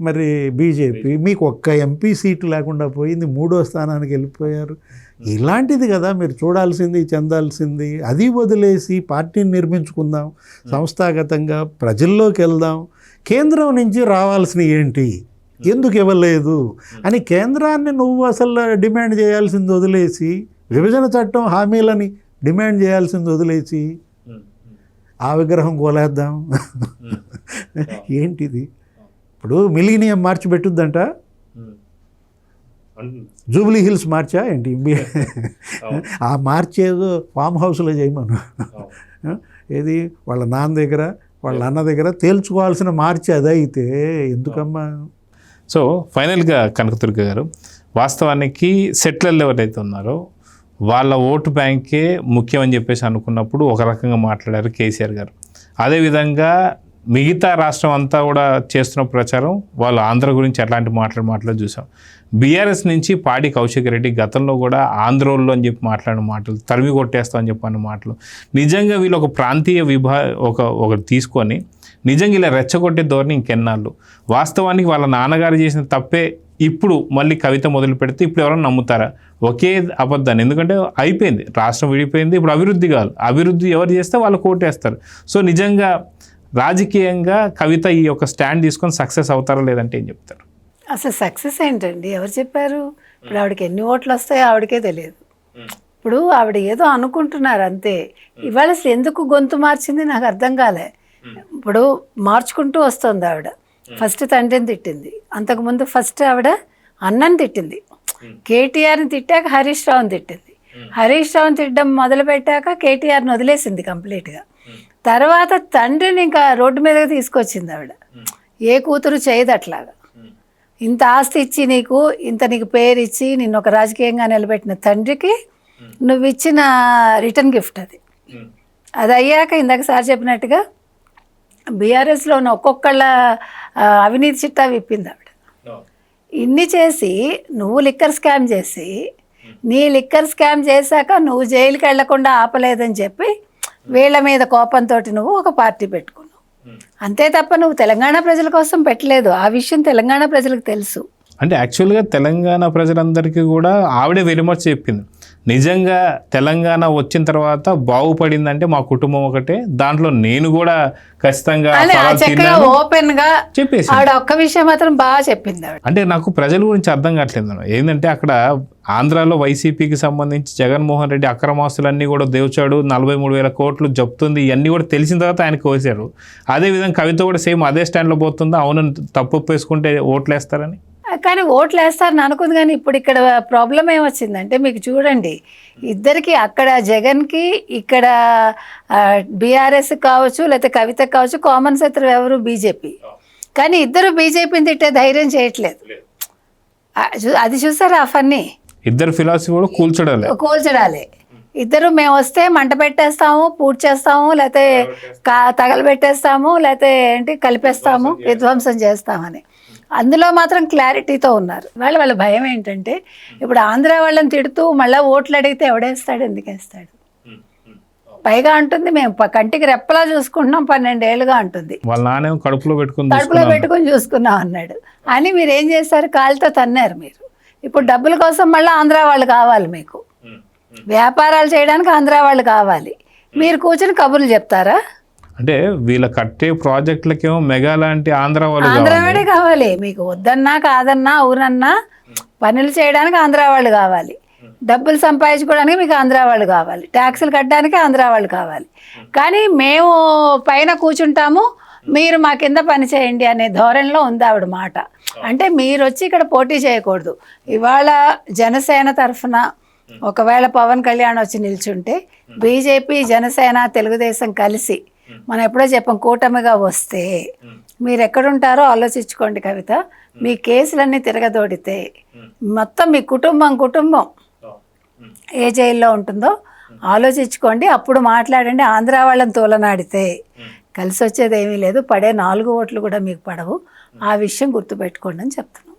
B: మరి బీజేపీ. మీకు ఒక్క ఎంపీ సీటు లేకుండా పోయింది, 3వ స్థానానికి వెళ్ళిపోయారు. ఇలాంటిది కదా మీరు చూడాల్సింది, చెందాల్సింది. అది వదిలేసి పార్టీని నిర్మించుకుందాం, సంస్థాగతంగా ప్రజల్లోకి వెళ్దాం. కేంద్రం నుంచి రావాల్సిన ఏంటి, ఎందుకు ఇవ్వలేదు అని కేంద్రాన్ని నువ్వు అసలు డిమాండ్ చేయాల్సింది వదిలేసి, విభజన చట్టం హామీలని డిమాండ్ చేయాల్సింది వదిలేసి ఆ విగ్రహం కోలేద్దాం. ఏంటిది? ఇప్పుడు మిలీనియం మార్చి పెట్టుద్దంట, జూబ్లీ హిల్స్ మార్చా ఏంటి? ఆ మార్చి ఏదో ఫామ్ హౌస్లో చేయమను. ఏది వాళ్ళ నాన్న దగ్గర వాళ్ళ అన్న దగ్గర తేల్చుకోవాల్సిన మార్చి అదైతే ఎందుకమ్మా?
A: సో ఫైనల్గా కనకదుర్గ గారు, వాస్తవానికి సెటిలర్లు ఎవరైతే ఉన్నారో వాళ్ళ ఓటు బ్యాంకే ముఖ్యం అని చెప్పేసి అనుకున్నప్పుడు ఒక రకంగా మాట్లాడారు కేసీఆర్ గారు. అదేవిధంగా మిగతా రాష్ట్రం అంతా కూడా చేస్తున్న ప్రచారం వాళ్ళు ఆంధ్ర గురించి ఎట్లాంటి మాటలు చూసాం. బీఆర్ఎస్ నుంచి పాడి కౌశిక్ రెడ్డి గతంలో కూడా ఆంధ్రోళ్ళు అని చెప్పి మాట్లాడిన మాటలు, తరిమి కొట్టేస్తాం అని చెప్పిన మాటలు, నిజంగా వీళ్ళు ఒక ప్రాంతీయ ఒకటి తీసుకొని నిజంగా ఇలా రెచ్చగొట్టే ధోరణి ఇంకెన్నాళ్ళు? వాస్తవానికి వాళ్ళ నాన్నగారు చేసిన తప్పే ఇప్పుడు మళ్ళీ కవిత మొదలు పెడితే ఇప్పుడు ఎవరైనా నమ్ముతారా? ఒకే అబద్ధాన్ని. ఎందుకంటే అయిపోయింది, రాష్ట్రం విడిపోయింది, ఇప్పుడు అభివృద్ధి కావాలి. అభివృద్ధి ఎవరు చేస్తే వాళ్ళు కోటేస్తారు. సో నిజంగా రాజకీయంగా కవిత ఈ యొక్క స్టాండ్ తీసుకొని సక్సెస్ అవుతారా లేదంటే ఏం చెప్తారు?
C: అసలు సక్సెస్ ఏంటండి, ఎవరు చెప్పారు? ఇప్పుడు ఆవిడకి ఎన్ని ఓట్లు వస్తాయో ఆవిడకే తెలియదు. ఇప్పుడు ఆవిడ ఏదో అనుకుంటున్నారు అంతే. ఇవాళ అసలు ఎందుకు గొంతు మార్చింది నాకు అర్థం కాలే. ఇప్పుడు మార్చుకుంటూ వస్తుంది ఆవిడ. ఫస్ట్ తండ్రిని తిట్టింది, అంతకుముందు ఫస్ట్ ఆవిడ అన్నని తిట్టింది. కేటీఆర్ని తిట్టాక హరీష్ రావుని తిట్టింది. హరీష్ రావుని తిట్టడం మొదలుపెట్టాక కేటీఆర్ని వదిలేసింది కంప్లీట్గా. తర్వాత తండ్రిని ఇంకా రోడ్డు మీదకి తీసుకొచ్చింది ఆవిడ. ఏ కూతురు చేయదు అట్లాగా. ఇంత ఆస్తి ఇచ్చి నీకు నీకు పేరు ఇచ్చి నిన్ను ఒక రాజకీయంగా నిలబెట్టిన తండ్రికి నువ్వు ఇచ్చిన రిటర్న్ గిఫ్ట్ అది. అది అయ్యాక ఇందాక సార్ చెప్పినట్టుగా బీఆర్ఎస్లో ఉన్న ఒక్కొక్కళ్ళ అవినీతి చిట్టా విప్పింది ఆవిడ. ఇన్ని చేసి నువ్వు లిక్కర్ స్కామ్ చేసి నీ లిక్కర్ స్కామ్ చేశాక నువ్వు జైలుకి వెళ్లకుండా ఆపలేదని చెప్పి వీళ్ళ మీద కోపంతో నువ్వు ఒక పార్టీ పెట్టుకున్నావు. అంతే తప్ప నువ్వు తెలంగాణ ప్రజల కోసం పెట్టలేదు. ఆ విషయం తెలంగాణ ప్రజలకు తెలుసు.
A: అంటే యాక్చువల్గా తెలంగాణ ప్రజలందరికీ కూడా ఆవిడే వెలిమర్చి చెప్పింది. నిజంగా తెలంగాణ వచ్చిన తర్వాత బాగుపడిందంటే మా కుటుంబం ఒకటే, దాంట్లో నేను కూడా ఖచ్చితంగా
C: ఓపెన్ గా
A: చెప్పేసి
C: ఆవిడ ఒక్క విషయం మాత్రం బాగా చెప్పింది ఆవిడ.
A: అంటే నాకు ప్రజల గురించి అర్థం కావట్లేదు. ఏంటంటే అక్కడ ఆంధ్రాలో వైసీపీకి సంబంధించి జగన్మోహన్ రెడ్డి అక్రమాస్తులన్నీ కూడా దేవచాడు, 43,000 కోట్లు జప్తుంది, ఇవన్నీ కూడా తెలిసిన తర్వాత ఆయనకు వేశారు. అదేవిధంగా కవిత కూడా సేమ్ అదే స్టాండ్లో పోతుందా, అవును తప్పు ఒప్పేసుకుంటే ఓట్లు వేస్తారని.
C: కానీ ఓట్లు వేస్తారని అనుకుంది. కానీ ఇప్పుడు ఇక్కడ ప్రాబ్లం ఏమొచ్చిందంటే మీకు చూడండి, ఇద్దరికి అక్కడ జగన్కి ఇక్కడ బీఆర్ఎస్ కావచ్చు లేకపోతే కవిత కావచ్చు కామన్ శత్రువు ఎవరు బీజేపీ. కానీ ఇద్దరు బీజేపీని తిట్టే ధైర్యం చేయట్లేదు. అది చూసారా ఆ ఫన్నీ.
A: ఇద్దరు ఫిలాసఫీ కూడా
C: కూల్చడాలే. ఇద్దరు మేము వస్తే మంట పెట్టేస్తాము, పూర్తి చేస్తాము, లేకపోతే తగలబెట్టేస్తాము, లేకపోతే ఏంటి కలిపేస్తాము, విధ్వంసం చేస్తామని. అందులో మాత్రం క్లారిటీతో ఉన్నారు. వాళ్ళ భయం ఏంటంటే ఇప్పుడు ఆంధ్ర వాళ్ళని తిడుతూ మళ్ళీ ఓట్లు అడిగితే ఎవడేస్తాడు, ఎందుకు వేస్తాడు. పైగా అంటుంది మేము కంటికి రెప్పలా చూసుకుంటున్నాం 12 ఏళ్ళుగా అంటుంది.
A: వాళ్ళ నాన్న కడుపులో
C: పెట్టుకుని చూసుకున్నాం అన్నాడు. అని మీరు ఏం చేస్తారు, కాలుతో తన్నారు మీరు. ఇప్పుడు డబ్బుల కోసం మళ్ళీ ఆంధ్ర వాళ్ళు కావాలి మీకు, వ్యాపారాలు చేయడానికి ఆంధ్ర వాళ్ళు కావాలి. మీరు కూర్చొని కబుర్లు చెప్తారా?
A: అంటే వీళ్ళ కట్టే ప్రాజెక్టులకేమో మెగా లాంటి
C: ఆంధ్రావాడే కావాలి మీకు. వద్దన్నా కాదన్నా ఊరన్నా పనులు చేయడానికి ఆంధ్ర వాళ్ళు కావాలి, డబ్బులు సంపాదించుకోవడానికి మీకు ఆంధ్ర వాళ్ళు కావాలి, ట్యాక్సులు కట్టడానికి ఆంధ్ర వాళ్ళు కావాలి. కానీ మేము పైన కూర్చుంటాము, మీరు మా కింద పని చేయండి అనే ధోరణిలో ఉంది ఆవిడ మాట. అంటే మీరు వచ్చి ఇక్కడ పోటీ చేయకూడదు. ఇవాళ జనసేన తరఫున ఒకవేళ పవన్ కళ్యాణ్ వచ్చి నిల్చుంటే బీజేపీ, జనసేన, తెలుగుదేశం కలిసి మనం ఎప్పుడో చెప్పాం కూటమిగా వస్తే మీరు ఎక్కడుంటారో ఆలోచించుకోండి కవిత. మీ కేసులన్నీ తిరగదోడితే మొత్తం మీ కుటుంబం ఏ జైల్లో ఉంటుందో ఆలోచించుకోండి. అప్పుడు మాట్లాడండి. ఆంధ్ర వాళ్ళని తోలనాడితే కలిసి వచ్చేది ఏమీ లేదు. పడే 4 ఓట్లు కూడా మీకు పడవు. ఆ విషయం గుర్తుపెట్టుకోండి అని చెప్తున్నాను.